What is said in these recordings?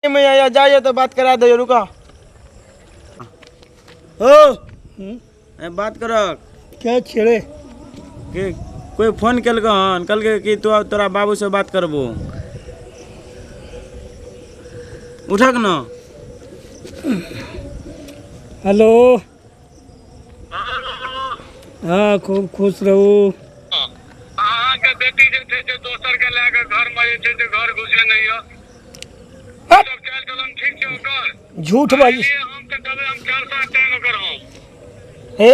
में या जाइए तो बात करा दो रुका हो बात करो क्या छेड़े कि कोई फोन कल के कि तो तोरा बाबू से बात करबो उठक न। हेलो हाँ खूब खुश रहू। अहाँके बेटी जे छै से दोसर के लए के घर में जे छै से घर घुसे नहीं हो हट! सब चाल चलन ठीक छै ओकर झूठ बाजी हम तऽ कहबै हम 4 साल टाइम ओकर हम हे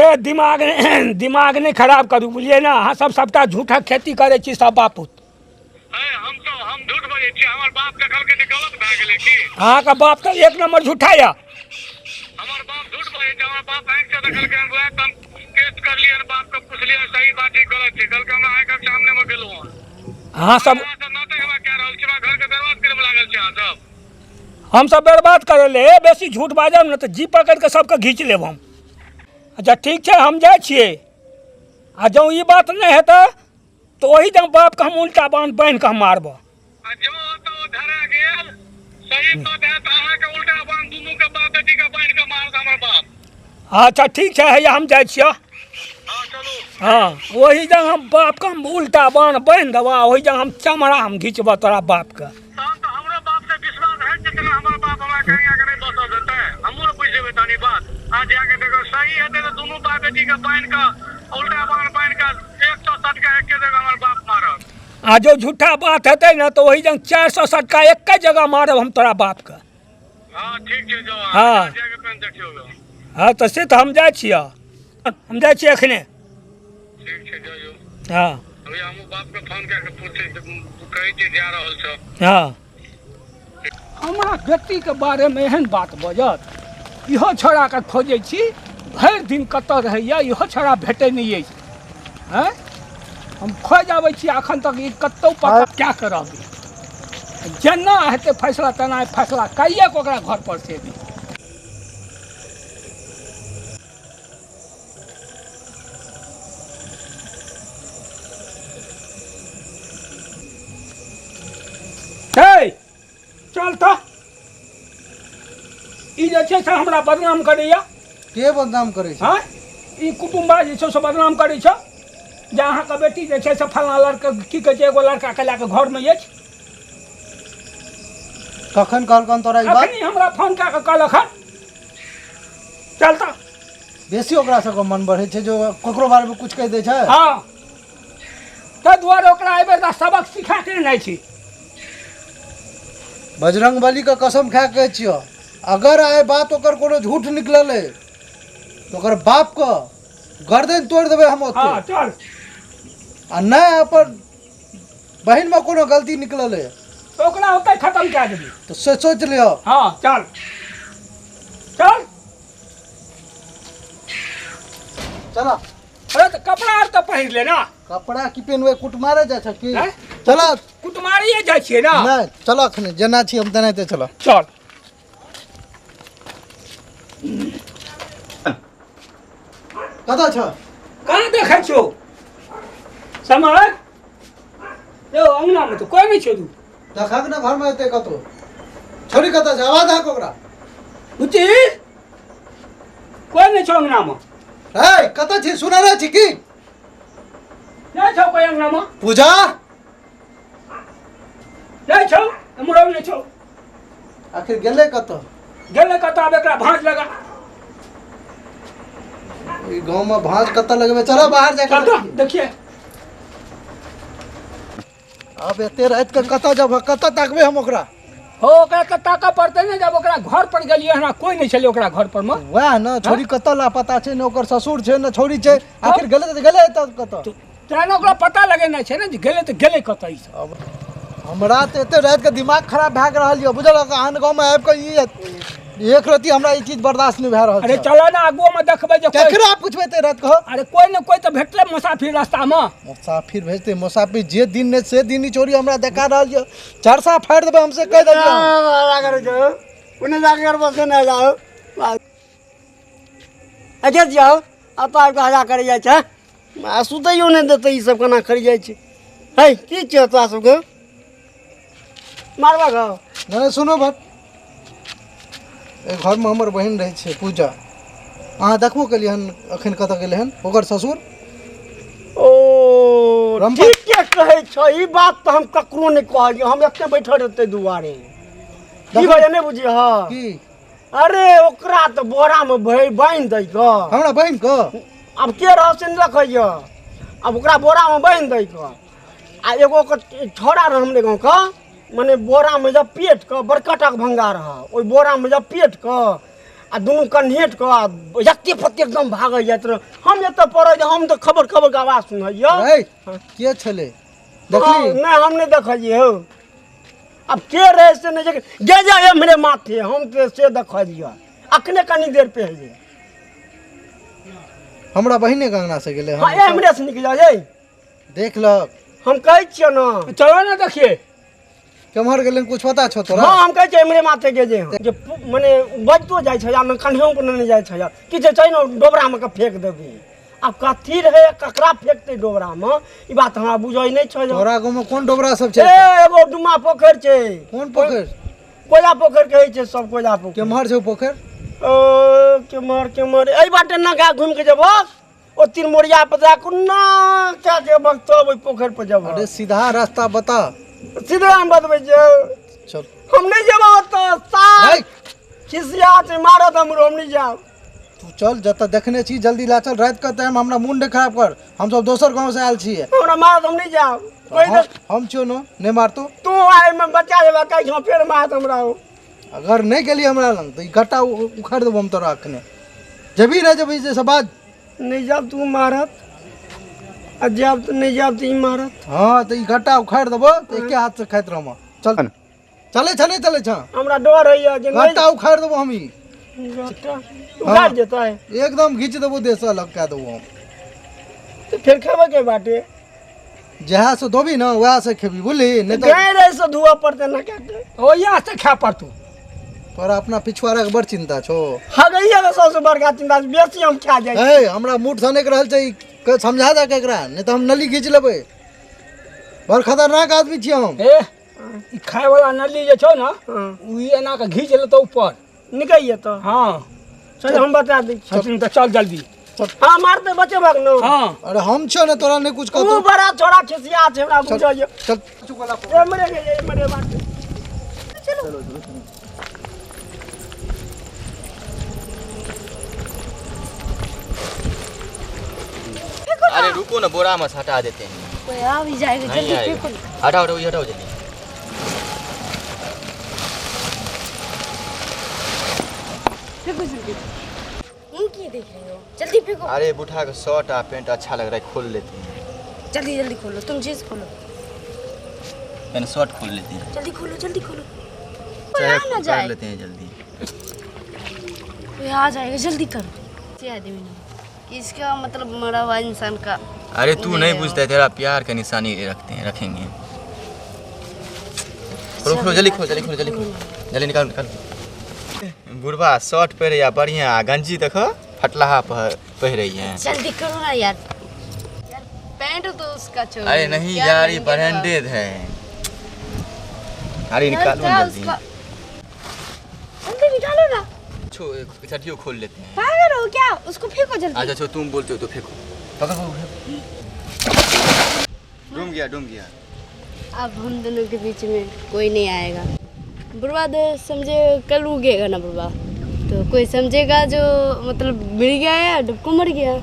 दिमाग नहीं खराब करू बुझलिए ना। अहाँ सब सबटा झूठक खेती करे छी सब बापूत। है हम झूठ बजै छी हमर बाप देखलकै तऽ गलत भए गेलै की अहाँ का बाप तो एक नंबर झूठा या। हमर बाप झूठ बजै छै हमर बाप आँखि से देखलकै हम वएह हम केस कर लियन बाप के पूछलियन सही बात है गलत छै कहलकै हम आँखि के सामने में गेलहुँ हन अहाँ सब नाटक हमरा कह रहल छी हमरा घर के बर्बाद करे में लागल छी अहाँ सब हम सब बर्बाद करे ले बेसी झूठ बाजब न तो जी पकड़ के सबके घींच लेब हम। अच्छा ठीक है हम जाए छिए आ जँ ई बात नहीं हेतै तो वही जब बाप के हम उल्टा बांध के हम मारब। आ जो तो धरा गेल सही बात है तो अहाँके उल्टा बांध दुनू के बाप बेटी के बांध के मार दे हमर बाप। अच्छा ठीक है हैया हम जाए छिए। हाँ चलू हाँ वही जब हम बाप के हम उल्टा बांध देबा वही जब हम चमड़ा हम घींचब तोरा बाप के। तहन तो हमरो बाप से विश्वास है जे तेना हमर बाप हमरा कहीं आके नहीं बस देते हमहूँ बुझ जेबै तनी बात आज जाके देखो सही हेतै तो दुनू बाप बेटी के बांध के उल्टा बांध के 160 के एके जगह हमर बाप मारब। आ जो झूठा बात हेतै न तो वही जब 460 का एक जगह मारब हम तोरा बाप के। हाँ ठीक छै जो हाँ। जाके पेन देखियो हाँ तो से तो हम जाए छिए हम जाए छिए एखने। ठीक छै जो हाँ अभी हमहूँ बाप के फोन कए के पूछै कहै छी जा रहल छौ। हाँ हमरा बेटी के बारे में एहन बात बजत इहो छोड़ा के खोजे छी भरि दिन कतऽ रहैया इहो छोड़ा भेटै नहीं अछि हैं। हम खोज आबै छी अखन तक ई कतौ पता क्या करब जेना हेतै फैसला तेना फैसला कहिए के ओकरा घर पर से दी। हे चल तो ई जे छै से हमरा बदनाम करैया। के बदनाम करे छै? हाँ ई कुटुम्बा जे छै से बदनाम करै छ जे अहाँके बेटी जे छै से फलना लड़का की कहै छै एगो लड़का के लए के घर में अछि। कखन कहलकन तोरा ई बात? अखनी हमरा फोन कए के कहलक हन चल तो। बेसी ओकरा सबके मन बढ़ै छै जो ककरो बारे में कुछ कह दै छै। हाँ ताहि दुआरे ओकरा एहि बेर सबक सिखा के नहि छी। बजरंग बली के कसम खा के छियो अगर आए बात ओकर कोनो झूठ निकलल है तो ओकर बाप के गर्दन तोड़ देबै हम ओते। हाँ चल आ नहीं अपन बहन में कोनो गलती निकलल है तो ओकरा ओतै खत्म कए देबी। तो से सोच लियो। हाँ चल चल। चला अरे तो कपड़ा आर तो पहिर ले ना। कपड़ा की पेनवे कुट मारे जा छै की? हैं? चला कुटमारिए जाइ छियै ना। नहीं चलो अखने जेना छी हम तेनाहिते चलो। चल कतऽ छ? कहाँ देखै छौ समझ यौ अंगना में तो कोई नहीं छौ तू। देखक ना घर में एते कतो छोरी कतऽ छै? आवाज दहक ओकरा। बुच्ची कोई नहीं छौ अंगना में। ए कतऽ छी? सुना रहे छी की? नहीं छौ कोई अंगना में। पूजा नहीं छौ हमरो नहीं छौ। आखिर गेले कतऽ? गेले कतऽ आब एकरा भांज लगा। ई गांव में भांज कतऽ लगबे? चलो बाहर चल जाके तो देखिए अब एते रात के कतऽ जब कतऽ ताकबे हम ओकरा? हो ओकरा तो ताका पड़ते ने जब ओकरा घर पर गेलिए हमरा कोई नहीं छले ओकरा घर पर में। वह न छोरी कतऽ लापता छै न ओकर ससुर छै न छोरी छै आखिर गेले त गेले त कतऽ? तेना ओकरा पता लगेना छै ने जे गेले तो गेले कतऽ ई सब। अब हमरा त एते रात के दिमाग खराब भए गेल रहल य बुझल आन गांव में आबि के ई एक रति हमरा ई चीज बर्दाश्त नहीं भए रहल अरे छै। चलो ना आगुओ में देखबै जे कोई केकरा पूछबे ते रात कहो? अरे कोई न कोई तो भेटले मुसाफिर रास्ता में। मुसाफिर भेजते मुसाफिर जे दिन ने से दिन ही चोरी हमरा देखा रहल य चरसा फाड़ देबे हमसे कह देलियो। उन्हें जाकर बस न जाओ अच्छा जाओ अब आपको हजा कर जाए छै आ सुतैयो नहीं देते ई सब केना कर जाए छै। है की छै तोरा सबके मारबा गो नहीं सुनो बात ए घर में हमर बहन रहे छे पूजा अहाँ देखबो केलिए हन अखन कतऽ गेले हन ओकर ससुर ओ रंपा- ठीक के कहै छ ई बात तो हम ककरो नहीं कहलिए हम एते बैठल रहते दुआरे की वजह नहीं बुझी हां की अरे ओकरा तो बोरा में बांध दै क हमरा बहन को अब के रह से नहीं रखिए अब ओकरा बोरा में बांध दै क आ एगो के छोड़ा रह हमरे गांव का माने बोरा में जब पेट क बरकटा के भंगा रहा ओई बोरा में जब पेट क आ दुनू कन्हेट क जत्ते फत्ते एकदम भाग जात रह हम एत पड़े हम तो खबर खबर के आवाज सुनइयो ए के छले देखली नहीं हम नहीं देखलिए हो अब के रहे से नहीं गे जा मेरे माथे हम तो से देखलिए अखने कनी देर पहले हमरा बहिने के अंगना से गेले हाँ हन ए हमरे से निकल जाए देख लक हम कहै छियै ना चलो ना देखिए केम्हर गेले कुछ पता छौ तोरा हाँ हम कहै छियै हमरे माथे के जे माने बजतो जाइ छै न कन्हियों पर नहीं जाइ छै कि छै न डोबरा में के फेंक देबी अब कथी रहे ककरा फेंकते डोबरा में ई बात हमरा बुझै नहीं छै तोरा गांव में कोन डोबरा सब छै एगो डुमा पोखर छै कोन पोखर कोयला पोखर कहै छै सब कोयला पोखर केम्हर छै पोखर ओ केमर एई बाटे ना गा घूम के जबो ओ तीन मोरिया पे जा कुन्ना क्या जे वक्त ओई पोखर पे जबो अरे सीधा रास्ता बता सीधे हम बतबै जे चल हम नहीं जबो तो साथ खिसिया से मारत हमरो हम नहीं जाब तू चल जत देखने छी जल्दी ला चल रात का टाइम हमरा मुंड खराब कर हम सब दोसर गांव से आयल छिए हमरा मारत हम नहीं जाब कोई हम छियो न नहीं मारतो तू आइ में बचा लेबा कहि हम फेर मारत हमरा अगर नहीं गेली हमरा लंग तो ई गट्टा उखाड़ देबो हम तोरा अखने जबी ना जबी से बात नहीं जाब तू मारत आ जाब तो नहीं जाब तो ई मारत हां तो ई गट्टा उखाड़ देबो तो एके हाथ से खाइत रहम चल चले छने चले छ हमरा डर है जे नहीं गट्टा उखाड़ देबो हम ई गट्टा उखाड़ देता है एकदम घीच देबो देश अलग कह देबो हम तो फिर खेबे के बाटे जहाँ से धोबी ना वहाँ से खेबी बोली नहीं तो गए रहे से धुआ पड़ते ना क्या ओ यहाँ से खा पर तू तोरा अपना पिछुआरा के बड़ चिंता छो हगैया के सबसे बड़का चिंता बेसी हम खा जाए ए हमरा मुठ सने के रहल छै के समझा दे केकरा नहीं तो हम नली खींच लेबै बड़ खतरनाक आदमी छियै हम ए ई खाए वाला नली जे छौ ना उ एना के घीच लेतो ऊपर निकलिए तो हाँ चल हम बता दी छथिन तो चल जल्दी हाँ मारते बचे भाग नो हाँ अरे हम छियो ना तोरा नहीं कुछ तू कहतो बड़ा छोड़ा खिसिया छै हमरा बुझाइए चल ए मरे बात चलो अरे रुको ना बोरा मत हटा देते हैं कोई आ भी जाएगा नहीं जल्दी आएगा फेंको हटाओ हटाओ ये हटाओ जल्दी फेंको जल्दी मुंह की देख रही हो जल्दी फेंको अरे बुढ़ा का शर्ट और पैंट अच्छा लग रहा है खोल लेते हैं जल्दी जल्दी खोलो तुम चीज खोलो पहले शर्ट खोल लेते हैं जल्दी खोलो कोई आ ना कर जाए लेते हैं जल्दी कोई आ जाएगा जल्दी करो ये आदमी नहीं इसका मतलब मरा हुआ इंसान का अरे तू नहीं बुझता है, तेरा प्यार का निशानी रखते हैं रखेंगे खोलो खोलो जल्दी खोलो जल्दी खोलो जल्दी खोलो जल्दी निकाल निकाल बुढ़वा शर्ट पहरे या बढ़िया गंजी देखो फटलाहा पहन रही है जल्दी करो ना यार पैंट तो उसका छोड़ अरे नहीं यार ये ब्रांडेड है अरे निकालो ना जल्दी जल्दी निकालो ना छठियों खोल लेते हैं पागल हो क्या उसको फेंको जल्दी अच्छा छो तुम बोलते हो तो फेंको पकड़ो डूम गया अब हम दोनों के बीच में कोई नहीं आएगा बुढ़वा दे समझे कल उगेगा ना बुढ़वा तो कोई समझेगा जो मतलब मिल गया या डुबको मर गया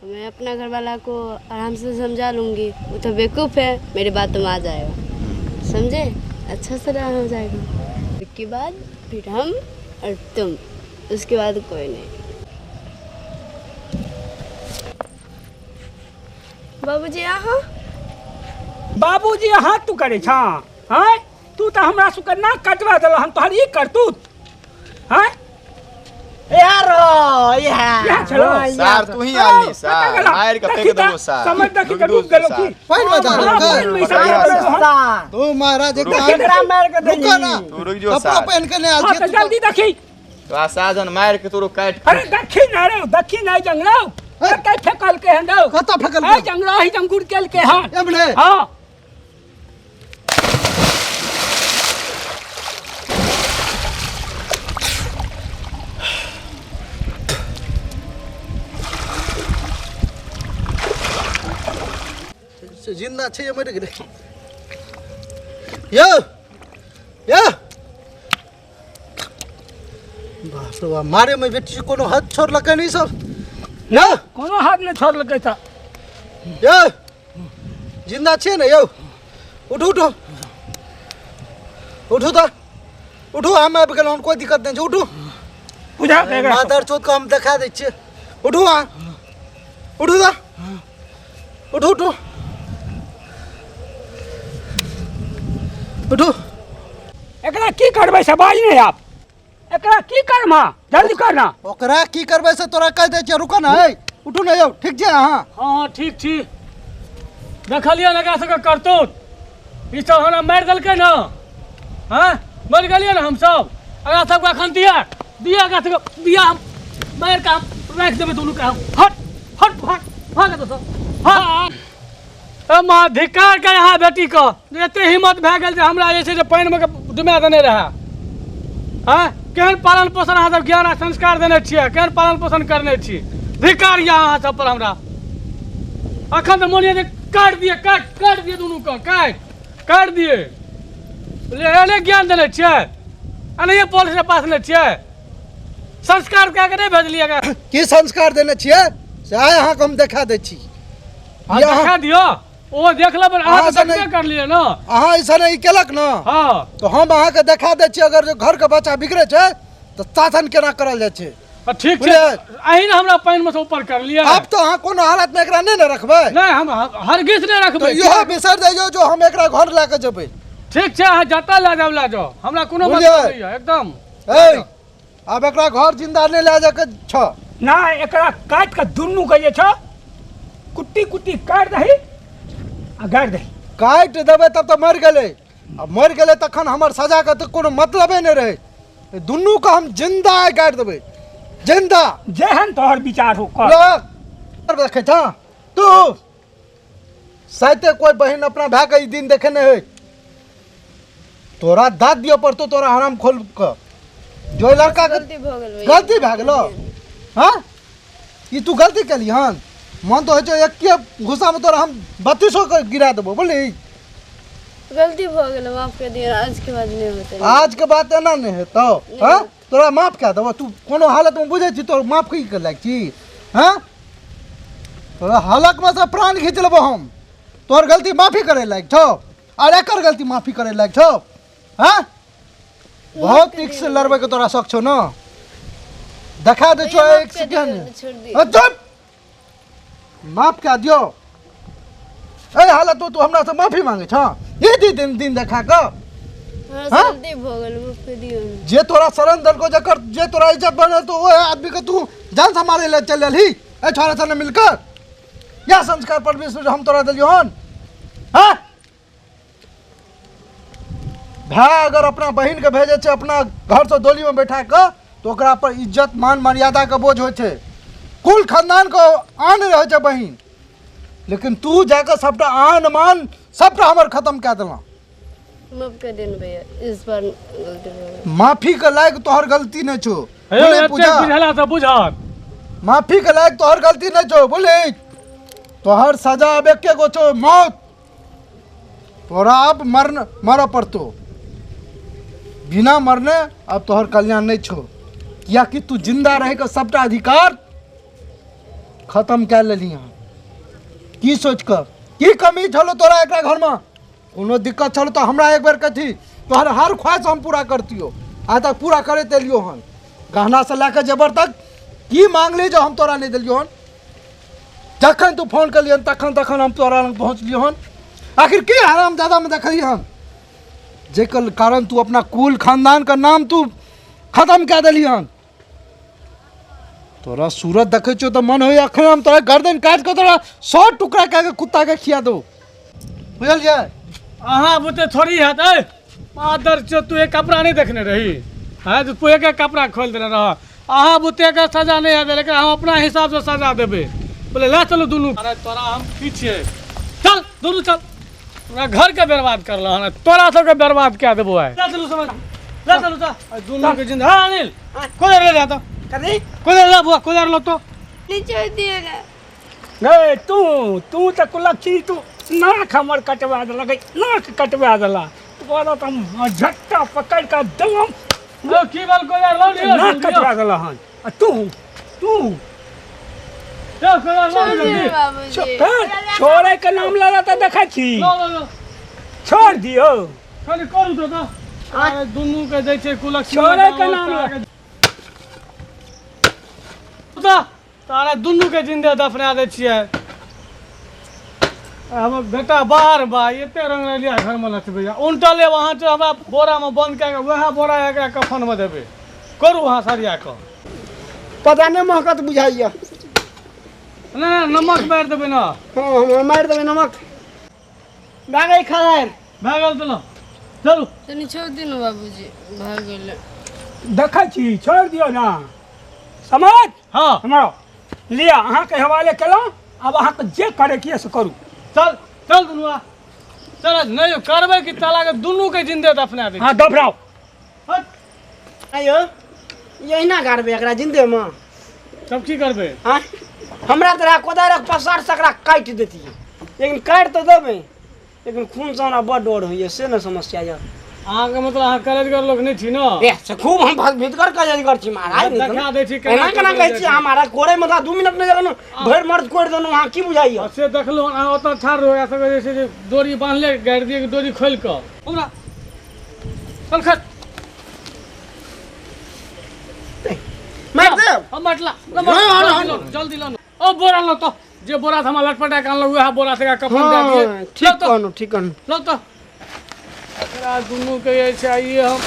मैं अपना घर वाला को आराम से समझा लूँगी वो तो बेवकूफ़ है मेरी बात में आ जाएगा समझे अच्छा से रहा हो जाएगा उसके बाद फिर हम और तुम उसके बाद कोई नहीं बाबूजी यहाँ बाबूजी यहाँ तू करे छा हैं तू तो हमरा सुकर ना कटवा देला हम तोहर ई करतूत हैं यार यार चलो सार तू ही आली सार मार के फेंक देबो सार समझ दे कि डूब गेलो की पानी में डाल हाँ, पानी में सब तू महाराज एक केकरा मार के दे रुको ना तू रुक जो कपड़ा सार पहन के नहीं आल हाँ, तो छी जल्दी देखी तो आ साजन मार के तोरो काट अरे दखी ना रे दखी ना जंगलो कई फेकल के हंदो कता फेकल ए जंगलो ही जंगुर केल के हां एबले हां जिंदा छे मर गेलै यो यो बाप रे बाप मारे में बेटी कोनो हाथ छोड़लकै नहीं सब ना कोनो हाथ नहीं छोड़लकै था यो जिंदा छे ने यो उठो उठो उठो तो उठो हम आबि गेलहुँ कोई दिक्कत नहीं छै उठो बुझा के एकरा मादर चोद को हम देखा दै छियै उठो अहाँ उठो तो उठो उठो उठो एकरा की करबै से बाज नहीं आप एकरा की करमा जल्दी करना ओकरा की करबै से तोरा कह दै छियै रुको ना है उठो ना यौ ठीक छै अहाँ हाँ ठीक छी देखलिए एकरा सबके करतूत ई सब हमरा मारि देलकै ने हाँ मर गेलिए ने हमसब एकरा सबके एखन दिया एकरा सबके दिया हम मारि के हम राखि देबै दुनू के हम हट हट हट भाग तो सब हाँ माँ धिक्कार के यहाँ बेटी को एते हिम्मत भए गेल जे हमरा जे छै से पानिमे के डुबा देने रहए हाँ केहन पालन पोषण अहाँ सब ज्ञान आ संस्कार देने छियै केहन पालन पोषण करने छी धिक्कार यऽ अहाँ सब पर हमरा अखन तऽ मोनिए जे काट दिए काट दिए दुनू को काट दिए एने ज्ञान देने छियै एनहिए पुलिस के पास ले छियै संस्कार कए के नहीं भेजलिए की संस्कार देने छियै से आइ अहाँके हम देखा दै छी देखा दियो ओ देख लेबै अहाँ तऽ देखबे कर लिए ना अहाँ ऐसा नहीं केलक ना हाँ तो हम अहाँके देखा दै छियै अगर जो घर के बच्चा बिगड़े छै तो शासन केना करल जाइ छै ठीक छै अहीं ने हमरा पानि में से ऊपर कर लिया अब तो अहाँ कोनो हालत में एकरा नहीं न रखबै नहीं हम हरगिज नहीं तो रखबै इहो बिसर जाइयो जो हम एकरा घर ला के जेबै ठीक छै अहाँ जतऽ लए जाओ हमरा कोनो बुझलियै? मतलब नहीं है एकदम ए अब एकरा घर जिंदा नहीं ले जाके छ ना एकरा काट के दुनू के जे छ कुट्टी कुट्टी काट दही आ गाड़ दही काट देबै तब तो मर गेलै अब मर गेलै तखन हमर सजा के तो कोनो मतलबे नहीं रहे दुनू के हम जिंदा गाड़ देबै जिंदा जेहन तोहर विचार हो कर लोग देखे था तू साइते कोई बहन अपना भाई के ई दिन देखे नहीं है तोरा दाद दियो पर तो तोरा हराम खोल के जो लड़का के गलती भऽ गेल भैया। गलती भए गेलो हाँ ई तू गलती केली हन मन तो होइ छै एक घुसा में तोरा हम 3200 के गिरा देबो बोली गलती भऽ गेल माफ कर दिया आज के बाद नहीं होते आज के बात एना नहीं है तो हाँ तोरा माफ क्या देबो तू कोनो हालत में बुझे छी तो माफ की कर लाग छी हाँ तोरा हलक में से प्राण खींच लेबो हम तोर गलती माफी करे लाग छो और एकर गलती माफी करे लाग छो हाँ बहुत ठीक से लड़बे के तोरा शौक छो ना देखा दे छो भैया, एक माफ कर दियो, छोड़ सेकंड दियो। चुप माफ क्या दियो ए हालत तो तू हमरा से माफी मांगे छ ये दिन देखा के हमरा से हाँ? गलती भऽ गेल माफ कर दियो जे तोरा शरण दल को जकर जे तोरा इज्जत बनल तो वो आदमी के तू जान से मारे ले चल रही ए छोरा सन मिलकर या संस्कार परमेश्वर हम तोरा दिलियो हन हाँ भाई अगर अपना बहन के भेजे छे अपना घर से डोली में बैठा के तो ओकरा पर इज्जत मान मर्यादा के बोझ होय छे कुल खानदान को आन रहे छे बहन लेकिन तू जाकर सबटा आन मान सबटा हमर खत्म कर देला माफ कर देना भैया इस बार गलती भऽ गेल माफी के लायक तोहर गलती नहीं छो बोले पूजा बुझला से बुझत माफी के लायक तोहर गलती नहीं छो बोले तोहर सजा अब एके गो छो मौत तोरा अब मर पड़तो बिना मरने अब तोहर कल्याण नहीं छो किया कि तू जिंदा रहे के सबटा अधिकार खत्म कर लेली हन की सोच कर की कमी छलो तोरा एकरा घर में कोनो दिक्कत छलो तो हमरा एक बार कथी तोहर हर ख्वाहिश हम पूरा करतियो आज तक पूरा करे तेलियो हन गहना से लेकर जेबर तक की मांग ली जो हम तोरा नहीं दिलियो हन जखन तू फोन कलियन तखन हम तोरा लग पहुँचलियो हन आखिर की हराम ज्यादा में देखलिए हन जेकर कारण तू अपना कुल खानदान का नाम तू खत्म कर दिली हन तोरा सूरत देखे छो तो मन हो अखन हम तोरा गर्दन काट के तोरा 100 टुकड़ा कह के कुत्ता के खिया दो बुझलिए अहाँ बुते थोड़ी है मादर चो तू एक कपड़ा नहीं देखने रही है तो तू एक कपड़ा खोल देने रहा अहाँ बुते के सजा नहीं है लेकिन हम अपना हिसाब से सजा देबे बोले ले चलो दोनों अरे तोरा हम पीछे चल दोनों चल तोरा घर के बर्बाद कर लो तोरा सबके बर्बाद क्या देबो है ले चलो समझ ले चलो ता दोनों के जिंदा हाँ अनिल कोदर ले जाता करी कोदर ला बुआ कोदर लो तो नहीं छोड़ दियो ना नहीं तू तो कुलक छी तू नाक हमर कटवा देलक नाक कटवा देला तोरा तो हम झट्टा पकड़ के दम की बाल को यार लो लियो नाक कटवा देला हन आ तू लो को यार लो छोड़िए बाबूजी छोड़े के नाम लगा तो देखा छी लो छोड़ दियो खाली करू तो अरे दुनू के दै छै कुलक्ष्मी छोड़े के नाम लगा तारा दुनू के जिंदे दफना दै छियै हम बेटा बाहर बा एते रंग लिया घर में नचबे उल्टले वहां से हमरा बोरा में बंद के वह बोरा एकरा कफन में देबे करू वहां सरिया के पता नहीं महकत बुझाइए ना नमक मार देबे ना हाँ मार देबै नमक भागै खबर भागल चलो चलू तनी छोड़ दिनु बाबूजी भाग गेले देखा छी छोड़ दियो ना समझ हां हमारा लिया अहाँ के हवाले केलहुँ अब अहाँ के जे करे की से करू चल चल दुनू आ चल नहीं करबे कि ताला के दुनू के जिंदे दफना दे हाँ दबराओ आयो यहिना गाड़बै एकरा जिंदे में तब की करबे हाँ हमरा तरह कोदारक पसार सकरा काटि देती लेकिन काटि तो देबै लेकिन खून से हमरा बड़ डर होइए से न समस्या यऽ अहाँ के मतलब अहाँ कलेजगर लोग नहीं छी ना ए से खूब हम भीतर कलेजगर छी महाराज देखा दै छी केना केना कहै छी हमारा कोड़े मतलब 2 मिनट में जगह भरि मर्द कोड़ि देलहुँ अहाँ की बुझाइए से देखलो अहाँ ओतऽ ठाड़ रहो सके जे छै जे डोरी बांधले गाड़ि दिए डोरी खोल के हमरा चल खट मार देब हम मटला जल्दी लो ओ बोरा लो तो जे बोरा से हमरा लटपटा के अनलो वह बोरा से कफन दे दिए ठीक कहनु लो तो एकरा दुनू के ये चाहिए हम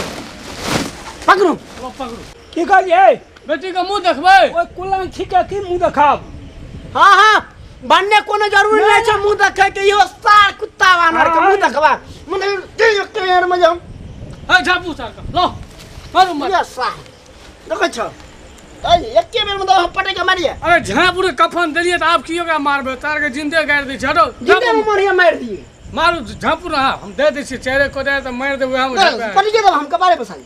पकड़ू लो पकड़ू की कहलिए बेटी के मुंह देखबै ओए कुलम ठीके की मुँह देखाब हाँ हाँ बनने कोनो जरूरी नहीं छै मुंह देखे के इहो सार कुत्ता बानर के मुंह देखबा मने केर में जाम ए झापू सार का लो मारू मार ये सार देखै छ ए एके बेर में हम पटे के मारिए अरे झापू के कफन देलिए त आब की ओकरा मारबे तार के जिंदे गाड़ि दै छै हटो जिंदे में मारिए मार दिए मारू झापू रहा हम दे दै छी चारे को दे त मार देबै हम पटी के हम कबारे बसाई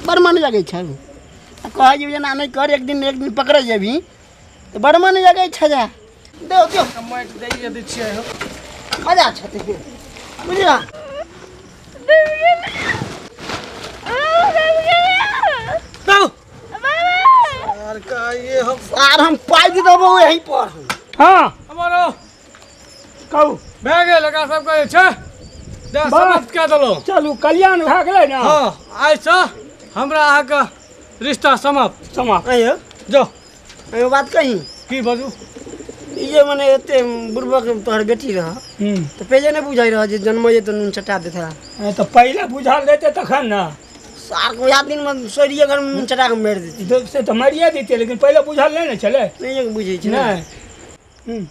बड़ मन जगै छै कह जे ना नहीं कर एक दिन पकड़े जेबी तो बड़ मन जगै छै जा दे माइट दे छियै हम मजा छते बुझिया यार का ये हम पाइ दे देबो यहीं पर हाँ हमारो कहू भए गेल एकरा सब कहै छै दे समाप्त कए देलौ चलू कल्याण भए गेलै ने हां आइ से हमरा अहाँ के रिश्ता समाप्त समाप्त आयो जो एगो बात कही की बाजू ई जे मने एते बुढ़बक तोहर बेटी रह तो पहले नहीं बुझाई रह जे जन्म जे तो नून चटा देता तो पहले बुझल देते तखन ना सार को याद दिन में सोरिए घर में नून चटा के मार देती से तो मारिए देते लेकिन पहले बुझल नहीं ना चले नहीं बुझे छै नहीं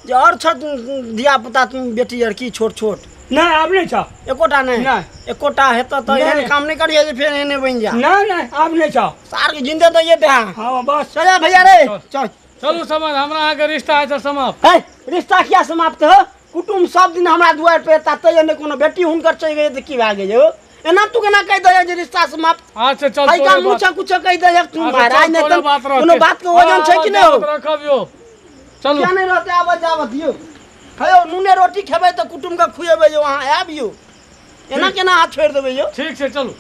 जे और छ धिया पुता तुम बेटी और की छोट छोट नहीं अब नहीं छ एकोटा नहीं नहीं। एकोटा हेता तो नहीं। एहन काम नहीं करिए जे फिर एने बन जा नहीं नहीं अब नहीं छ सार के जिंदे तो ये दे हाँ बस चल भैया रे चल चलू समझ हमरा अहाँ के रिश्ता है समाप्त है रिश्ता क्या समाप्त हो कुटुम सब दिन हमरा दुआर पे ताते ने कोनो बेटी हुनकर चल गए त की भाग गए हो एना तू केना कह दे जे रिश्ता समाप्त अच्छा चल आई का मुछ कुछ कह दे तू महाराज ने तो कोनो बात के वजन छै कि नहीं हो रखबियो चलू क्या नहीं रहते आबत जावत दियो खयो नूने रोटी खेबै त कुटुम के खुएबै जो वहां आबियो एना केना हाथ छोड़ देबै यो ठीक छै चलू